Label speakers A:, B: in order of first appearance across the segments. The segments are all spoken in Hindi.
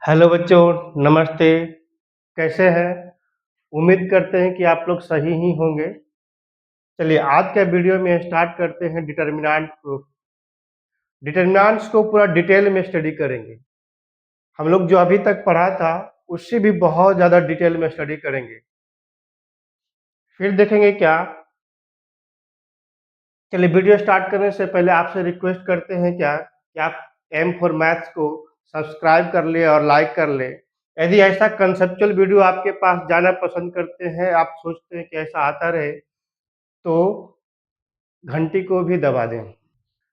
A: हेलो बच्चों, नमस्ते। कैसे हैं? उम्मीद करते हैं कि आप लोग सही ही होंगे। चलिए आज के वीडियो में स्टार्ट करते हैं डिटर्मिनेंट को। डिटर्मिनेंट्स को पूरा डिटेल में स्टडी करेंगे। हम लोग जो अभी तक पढ़ा था उससे भी बहुत ज़्यादा डिटेल में स्टडी करेंगे। फिर देखेंगे क्या। चलिए वीडियो स्टार्ट करने से पहले आपसे रिक्वेस्ट करते हैं क्या कि आप एम फॉर मैथ्स को सब्सक्राइब कर ले और लाइक कर ले। यदि ऐसा कंसेप्चुअल वीडियो आपके पास जाना पसंद करते हैं, आप सोचते हैं कि ऐसा आता रहे, तो घंटी को भी दबा दें।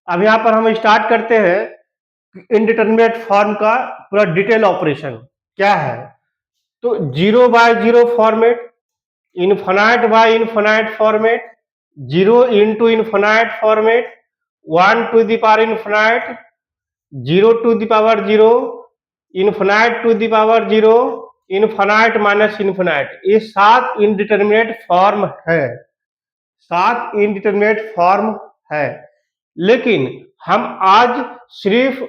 A: अब यहाँ पर हम स्टार्ट करते हैं इनडिटरमिनेट फॉर्म का पूरा डिटेल ऑपरेशन क्या है। तो zero by zero format, infinite by infinite format, zero into infinite format, one to the power infinite, zero to the power zero, infinite to the power zero, infinite minus infinite. ये 7 इनडिटरमिनेट फॉर्म है। 7 इनडिटरमिनेट फॉर्म है, लेकिन हम आज सिर्फ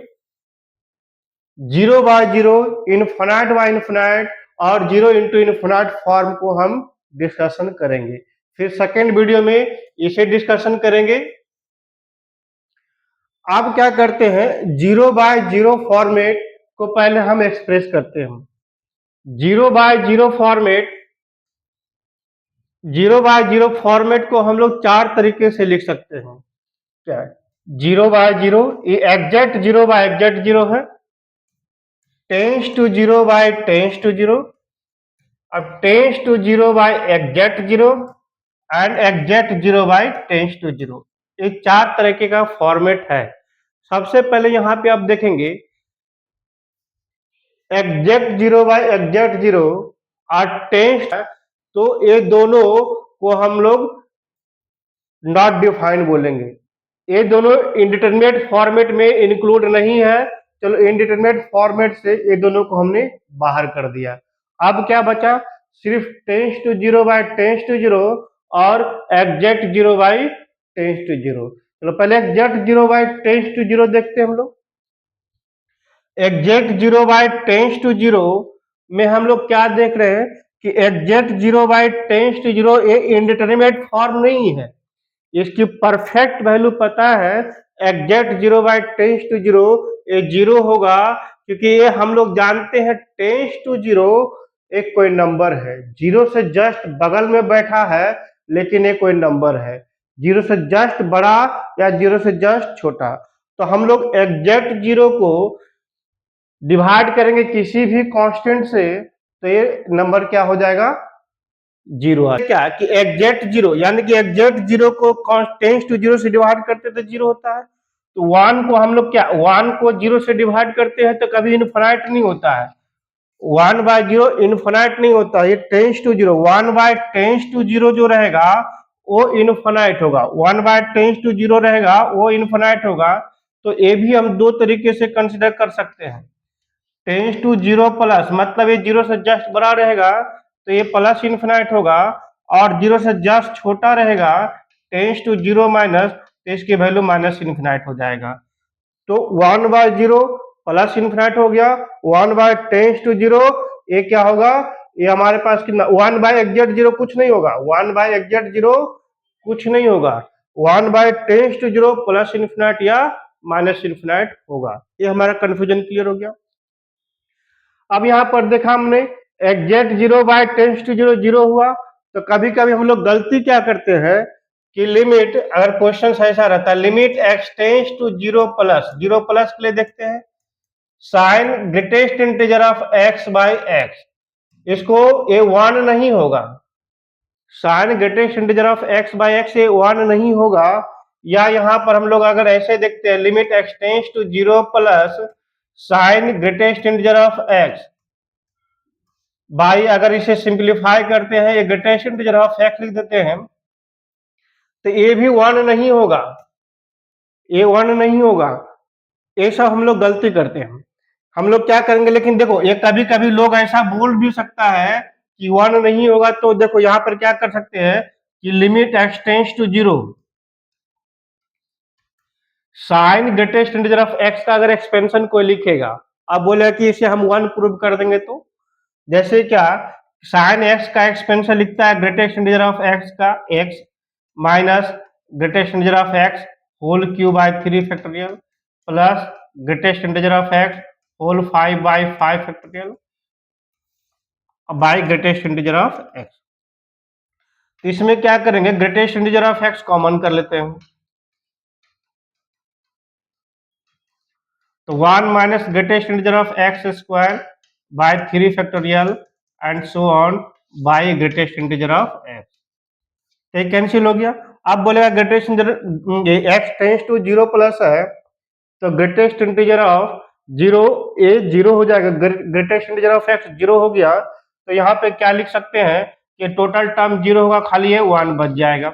A: zero by zero, infinite by infinite और जीरो इंटू इनफाइनाइट फॉर्म को हम डिस्कशन करेंगे। फिर सेकेंड वीडियो में इसे डिस्कशन करेंगे। अब क्या करते हैं, जीरो बाय जीरो फॉर्मेट को पहले हम एक्सप्रेस करते हैं। Zero by zero format, zero by zero format को हम लोग 4 तरीके से लिख सकते हैं। क्या है? जीरो बाय जीरो, ये exact zero by exact zero है। Tends to zero by tends to zero, अब tends to zero by exact zero and exact zero by tends to zero. ये 4 तरीके का फॉर्मेट है। सबसे पहले यहाँ पे आप देखेंगे exact zero by exact zero और टेंस, तो ये दोनों को हम लोग नॉट डिफाइन बोलेंगे। ये दोनों इंडिटरमिनेट फॉर्मेट में इंक्लूड नहीं है। चलो इंडिटरमिनेट फॉर्मेट से ये दोनों को हमने बाहर कर दिया। अब क्या बचा, सिर्फ tends to zero by tends to zero और exact zero by tends to zero. चलो पहले exact zero by tends to zero देखते हैं हम लोग। Exact zero by tends to zero में हम लोग क्या देख रहे हैं कि exact zero by tends to zero ये इंडिटरमिनेट फॉर्म नहीं है। इसकी परफेक्ट वैल्यू पता है, exact zero by tends to zero ये जीरो होगा, क्योंकि ये हम लोग जानते हैं टेंस टू जीरो एक कोई नंबर है। जीरो से जस्ट बगल में बैठा है, लेकिन ये कोई नंबर है। जीरो से जस्ट बड़ा या जीरो से जस्ट छोटा। तो हम लोग एग्जैक्ट जीरो को डिवाइड करेंगे किसी भी कांस्टेंट से, तो ये नंबर क्या हो जाएगा, जीरो। क्या कि एग्जैक्ट जीरो, यानी कि एग्जैक्ट जीरो को टेंस टू जीरो से डिवाइड करते तो जीरो होता है। तो वन को हम लोग क्या, वन को जीरो से डिवाइड करते हैं तो कभी इनफाइनाइट नहीं होता है। वन बाय जीरो इनफाइनाइट नहीं होता। ये tends to zero, one by tends to zero जो रहेगा वो इनफाइनाइट होगा, one by tends to zero रहेगा वो इनफाइनाइट होगा। तो ये भी हम दो तरीके से कंसिडर कर सकते हैं। टेंस टू जीरो प्लस, मतलब ये जीरो से जस्ट बड़ा रहेगा तो ये प्लस इन्फिनाइट होगा, और जीरो से जस्ट छोटा रहेगा टेंस टू जीरो माइनस, तो इसकी वैल्यू माइनस इन्फिनाइट हो जाएगा। तो one by zero plus infinite हो गया, one by tends to zero ये क्या होगा, ये हमारे पास कितना, वन बाय एग्जैक्ट जीरो कुछ नहीं होगा, वन बाय एग्जैक्ट जीरो कुछ नहीं होगा, one by tends to zero plus infinite या माइनस इन्फिनाइट होगा। ये हमारा कंफ्यूजन क्लियर हो गया। अब यहाँ पर देखा हमने exact zero by tends to zero zero हुआ। तो कभी कभी हम लोग गलती क्या करते हैं कि लिमिट, अगर क्वेश्चन ऐसा रहता है limit x tends to zero plus, zero plus के लिए देखते हैं sine greatest integer of x by x, इसको ये वन नहीं होगा। Sine greatest integer of x by x ये वन नहीं होगा। या यहाँ पर हम लोग अगर ऐसे देखते हैं limit x tends to zero plus sine greatest integer of x by, अगर इसे सिंप्लीफाई करते हैं, ये ग्रेटेस्ट इंटीजर ऑफ एक्स लिख देते हैं, तो ये भी वन नहीं होगा, ये वन नहीं होगा। ये सब हम लोग गलती करते हैं। हम लोग क्या करेंगे, लेकिन देखो ये कभी कभी लोग ऐसा बोल भी सकता है कि वन नहीं होगा। तो देखो यहाँ पर क्या कर सकते हैं कि limit x tends to zero sine greatest integer of x का अगर एक्सपेंशन कोई लिखेगा अब बोले कि इसे हम 1 प्रूव कर देंगे तो जैसे क्या साइन एक्स का एक्सपेंशन लिखता है ग्रेटेस्ट इंटीजर ऑफ एक्स का x minus greatest integer of x whole cube by 3 factorial plus greatest integer of x whole 5 by 5 factorial by greatest integer of x. तो इसमें क्या करेंगे greatest integer of x common कर लेते हैं तो 1 minus greatest integer of x square by 3 factorial and so on by greatest integer of x. तो ये कैंसिल हो गया। अब बोलेगा greatest integer x tends to 0 plus है तो ग्रेटेस्ट इंटीजर ऑफ 0 ए 0 हो जाएगा, ग्रेटेस्ट इंटीजर ऑफ एक्स 0 हो गया तो यहाँ पे क्या लिख सकते हैं कि टोटल टर्म 0 होगा, खाली ये 1 बच जाएगा।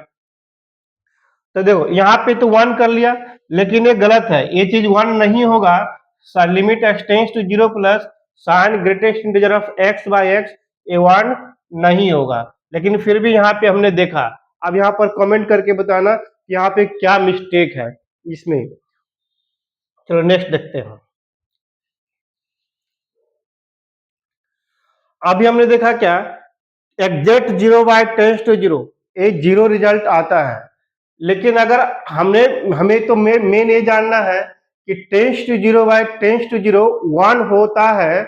A: तो देखो यहाँ पे तो 1 कर लिया लेकिन ये गलत है, ये चीज 1 नहीं होगा। Limit x tends to 0 plus sine greatest integer of x by x ये 1 नहीं होगा, लेकिन फिर भी यहाँ पे हमने देखा। अब यहाँ पर कमेंट करके बताना कि यहाँ पे क्या मिस्टेक है इसमें। चलो नेक्स्ट देखते हैं। अभी हमने देखा क्या एग्जैक्ट 0 बाय टेंस टू 0 ये 0 रिजल्ट आता है, लेकिन अगर हमें तो मेन ये जानना है कि tends to 0 by tends to 0 1 होता है,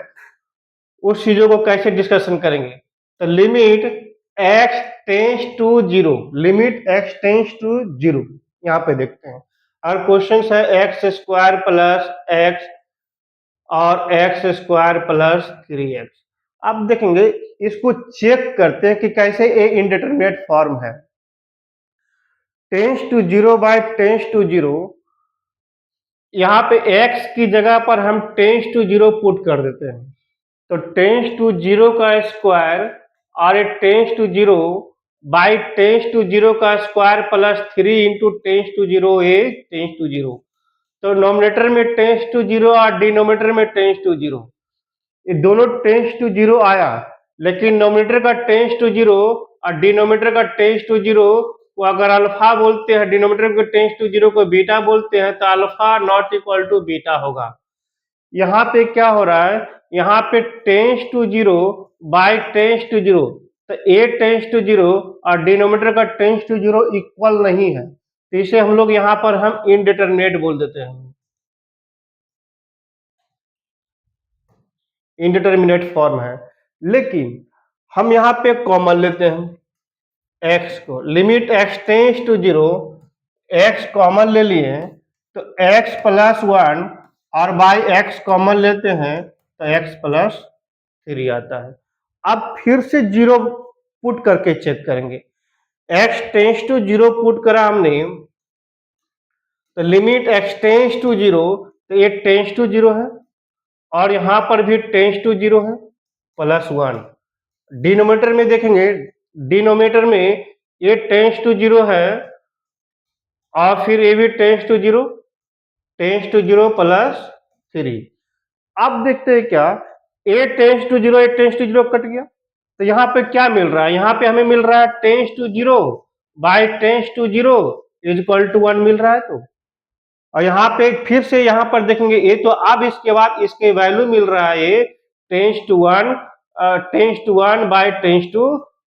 A: उस चीजों को कैसे डिस्कशन करेंगे। तो limit x tends to 0, limit x tends to 0 यहाँ पे देखते हैं। और क्वेश्चन है एक्स स्क्वायर प्लस एक्स और एक्स स्क्वायर प्लस 3x। अब देखेंगे इसको चेक करते हैं कि कैसे ये इनडिटरमिनेट फॉर्म है। Tends to 0 by tends to 0 यहाँ पे x की जगह पर हम टेंस टू 0 पुट कर देते हैं तो टेंस टू 0 का स्क्वायर और tends to 0 by tends to 0 का square plus 3 into tends to 0 a tends to 0। तो नोमिनेटर में टेंस टू 0 और डिनोमिनेटर में टेंस टू 0, ये दोनों टेंस टू 0 आया, लेकिन नोमिनेटर का टेंस टू 0 और डिनोमिनेटर का टेंस टू 0 को अगर अल्फा बोलते हैं, डिनोमिनेटर को टेंस टू 0 को बीटा बोलते हैं, तो alpha not equal to beta होगा। यहाँ पे क्या हो रहा है, यहाँ पे tends to 0 by tends to 0, तो ए टेंस टू 0 और डिनोमिनेटर का टेंस टू 0 इक्वल नहीं है, तो इसे हम लोग यहाँ पर हम इनडिटरमिनेट बोल देते हैं, इनडिटरमिनेट फॉर्म है। लेकिन हम यहाँ पे कॉमन लेते हैं x को, limit x tends to 0 x common ले लिए तो x प्लस 1 और बाई x कॉमन लेते हैं तो x प्लस 3 आता है। अब फिर से 0 पुट करके चेक करेंगे, x टेंस टू 0 पुट करा हमने तो लिमिट x टेंस टू 0 तो ये टेंस टू 0 है और यहां पर भी टेंस टू 0 है प्लस 1। डिनोमिनेटर में देखेंगे, डिनोमिनेटर में ये टेंस टू 0 है और फिर ये भी tends to 0, tends to 0 plus 3। अब देखते हैं क्या a tends to 0 a tends to 0 cut गया तो यहाँ पे क्या मिल रहा है, यहाँ पे हमें मिल रहा है tends to 0 by tends to 0 is equal to 1 मिल रहा है। तो और यहाँ पे फिर से यहाँ पर देखेंगे ये तो अब इसके बाद इसके वैल्यू मिल रहा है ये tends to 1 by tends to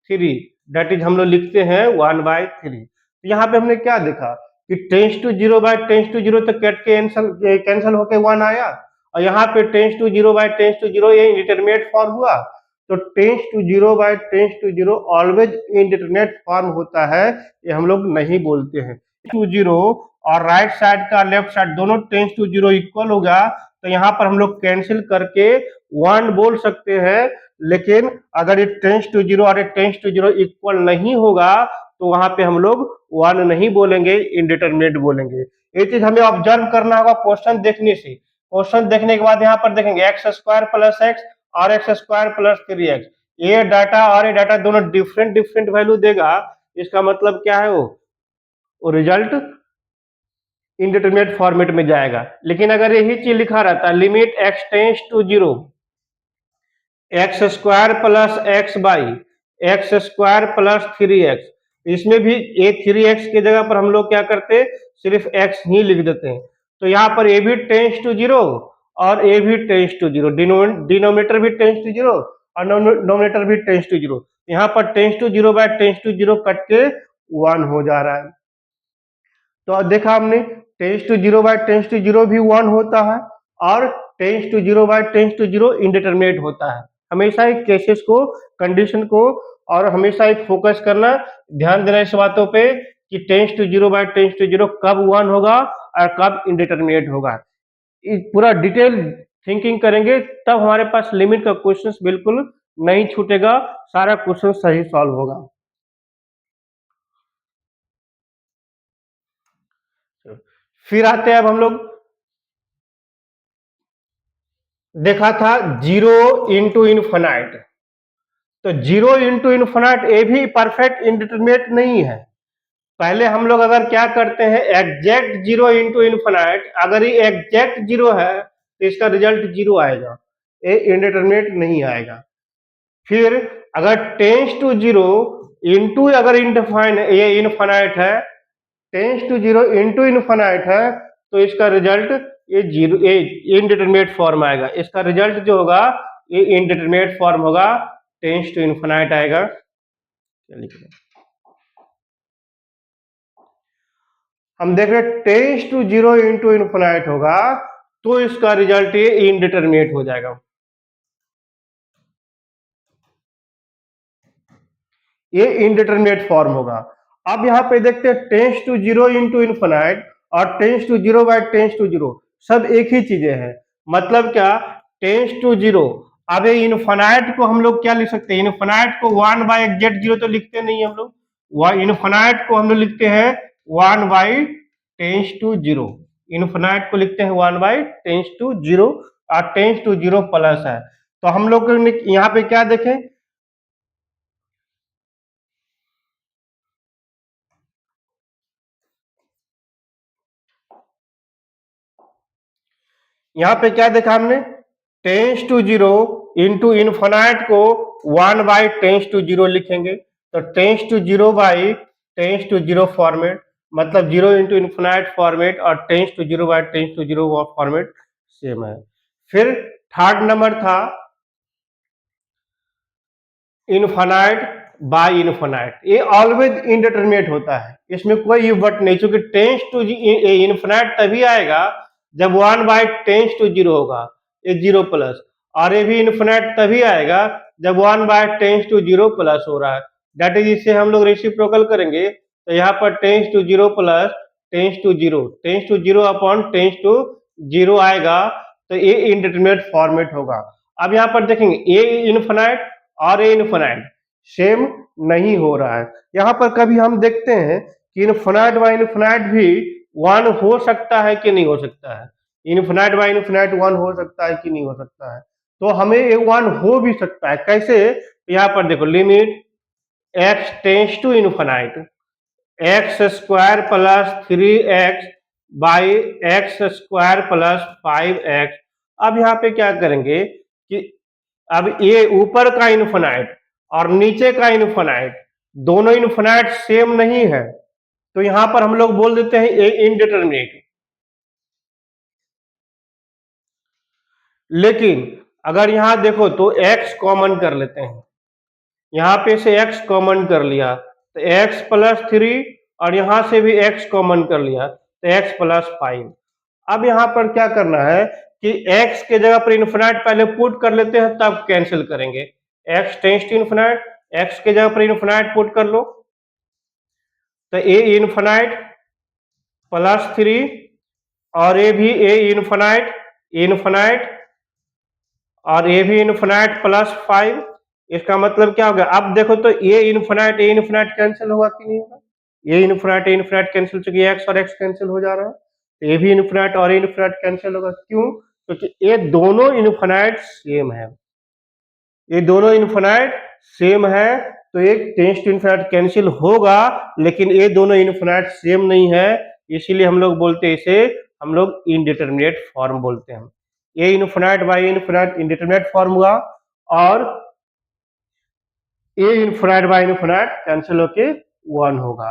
A: 3, that is हम लोग लिखते हैं 1 बाई 3। तो यहाँ पे हमने क्या देखा कि tends to 0 by tends to 0 तो कैट के कैंसिल होके 1 आया और यहाँ पे tends to 0 by tends to 0 ये इंडिटरमिनेट फॉर्म हुआ। तो tends to 0 by tends to 0 always indeterminate form होता है, ये हम लोग नहीं बोलते हैं। टू 0 और राइट साइड का लेफ्ट साइड दोनों टेंस टू 0 इक्वल होगा तो यहाँ पर हम लोग कैंसिल करके 1 बोल सकते हैं, लेकिन अगर ये टेंस टू 0 और ये टेंस टू 0 इक्वल नहीं होगा तो वहां पे हम लोग 1 नहीं बोलेंगे, इनडिटरमिनेट बोलेंगे। ये चीज हमें ऑब्जर्व करना होगा क्वेश्चन देखने से। क्वेश्चन देखने के बाद यहाँ पर देखेंगे एक्स स्क्वायर प्लस एक्स और एक्स स्क्वायर प्लस 3x, ये डाटा और ये डाटा दोनों डिफरेंट डिफरेंट वैल्यू देगा, इसका मतलब क्या है वो रिजल्ट इनडिटरमिनेट फॉर्मेट में जाएगा। लेकिन अगर यही चीज लिखा रहता limit x tends to 0 x square plus x by x square plus 3x, इसमें भी ये 3x की जगह पर हम लोग क्या करते सिर्फ x ही लिख देते हैं। तो यहाँ पर ये भी टेंस टू 0 और ए भी टेंस टू जीरो, डिनोमिनेटर भी टेंस टू जीरो और नोमिनेटर भी टेंस टू जीरो। यहाँ पर tends to zero by tends to zero cut के 1 हो जा रहा है। तो अब देखा हमने tends to zero by tends to zero भी 1 होता है और tends to zero by tends to zero indeterminate होता है। हमेशा एक केसेस को, कंडीशन को, और हमेशा एक फोकस करना, ध्यान देना इस बातों पे कि tends to zero by tends to zero कब 1 होगा और कब इंडिटरमिनेट होगा। पूरा डिटेल थिंकिंग करेंगे तब हमारे पास लिमिट का क्वेश्चन बिल्कुल नहीं छूटेगा, सारा क्वेश्चन सही सॉल्व होगा। फिर आते हैं अब हम लोग, देखा था जीरो इंटू इनफाइनाइट। तो जीरो इंटू इनफाइनाइट ये भी परफेक्ट इंडिटरमिनेट नहीं है। पहले हम लोग अगर क्या करते हैं, एग्जैक्ट जीरो इंटू इनफाइनाइट, अगर ये एग्जैक्ट जीरो है तो इसका रिजल्ट जीरो आएगा, ये इंडिटरमिनेट नहीं आएगा। फिर अगर टेंस टू जीरो इंटू अगर ये इनफाइनाइट है, tends to zero into infinite है, तो इसका रिजल्ट ये जीरो, ये इनडिटरमिनेट फॉर्म आएगा। इसका रिजल्ट जो होगा ये इनडिटरमिनेट फॉर्म होगा, टेंस टू इनफाइनाइट आएगा। हम देख रहे tends to zero into infinite होगा तो इसका रिजल्ट ये इनडिटरमिनेट हो जाएगा, ये इनडिटरमिनेट फॉर्म होगा। अब यहाँ पे देखते हैं tends to zero into infinite और tends to zero by tends to zero सब एक ही चीजें हैं। मतलब क्या, टेंस टू जीरो, अब ये इनफाइनाइट को हम लोग क्या लिख सकते हैं, इनफाइनाइट को 1 बाय एग्जैक्ट जीरो तो लिखते नहीं हम लोग, इनफाइनाइट को हम लोग लिखते हैं 1 by tends to zero, infinite को लिखते हैं 1 बाय टेंस टू जीरो और टेंस टू जीरो प्लस है। तो हम लोग यहाँ पे क्या देखें, यहाँ पे क्या देखा हमने, tends to zero into infinite को 1 बाई टेंस टू जीरो लिखेंगे, तो tends to zero by tends to zero format, मतलब जीरो इंटू इनफाइनाइट फॉर्मेट और tends to zero by tends to zero format same है। फिर थर्ड नंबर था इनफाइनाइट बाय इनफाइनाइट, ये ऑलवेज इनडिटरमिनेट होता है, इसमें कोई बट नहीं, क्योंकि टेंस टू इनफाइनाइट तभी आएगा जब 1 बाय टेंस टू जीरो होगा, ये जीरो प्लस, और ये भी इनफाइनाइट तभी आएगा जब 1 by tends to zero plus हो रहा है। दैट इज, इससे हम लोग रेसिप्रोकल करेंगे तो यहाँ पर tends to zero plus tends to zero upon tends to zero आएगा, तो ये इनडिटरमिनेट फॉर्मेट होगा। अब यहाँ पर देखेंगे ए इनफाइनाइट और ए इनफाइनाइट सेम नहीं हो रहा है। यहाँ पर कभी हम देखते हैं कि इनफाइनाइट बाय इनफाइनाइट भी 1 हो सकता है कि नहीं हो सकता है, इनफाइनाइट बाय इनफाइनाइट 1 हो सकता है कि नहीं हो सकता है, तो हमें ये 1 हो भी सकता है। कैसे, यहाँ पर देखो limit x tends to infinite x square plus 3x by x square plus 5x। अब यहाँ पे क्या करेंगे कि अब ये ऊपर का इनफाइनाइट और नीचे का इनफाइनाइट दोनों इनफाइनाइट सेम नहीं है, तो यहां पर हम लोग बोल देते हैं ए इनडिटरमिनेट। लेकिन अगर यहां देखो तो x कॉमन कर लेते हैं, यहां पे से x कॉमन कर लिया तो x प्लस 3 और यहां से भी x कॉमन कर लिया तो x प्लस 5। अब यहां पर क्या करना है कि x के जगह पर इनफाइनाइट पहले पुट कर लेते हैं तब कैंसिल करेंगे। x tends to infinite, x के जगह पर इनफाइनाइट पुट कर लो तो a इनफाइनाइट प्लस 3 और ये भी a इनफाइनाइट और ये भी इनफाइनाइट प्लस 5। इसका मतलब क्या हो गया, अब देखो तो ये इनफाइनाइट कैंसिल होगा कि नहीं होगा, ये इनफाइनाइट कैंसिल, चूंकि x और x कैंसिल हो जा रहा है तो ये भी इनफाइनाइट और इनफाइनाइट कैंसिल होगा। क्यों, क्योंकि ये दोनों इनफाइनाइट सेम है, ये दोनों इनफाइनाइट सेम है, तो एक टेंस टू इनफाइनाइट कैंसिल होगा, लेकिन ये दोनों इनफाइनाइट सेम नहीं है, इसीलिए हम लोग बोलते हैं इसे, हम लोग इनडिटरमिनेट फॉर्म बोलते हैं। ये infinite by infinite indeterminate form हुआ और a infinite by infinite cancel होके 1 होगा।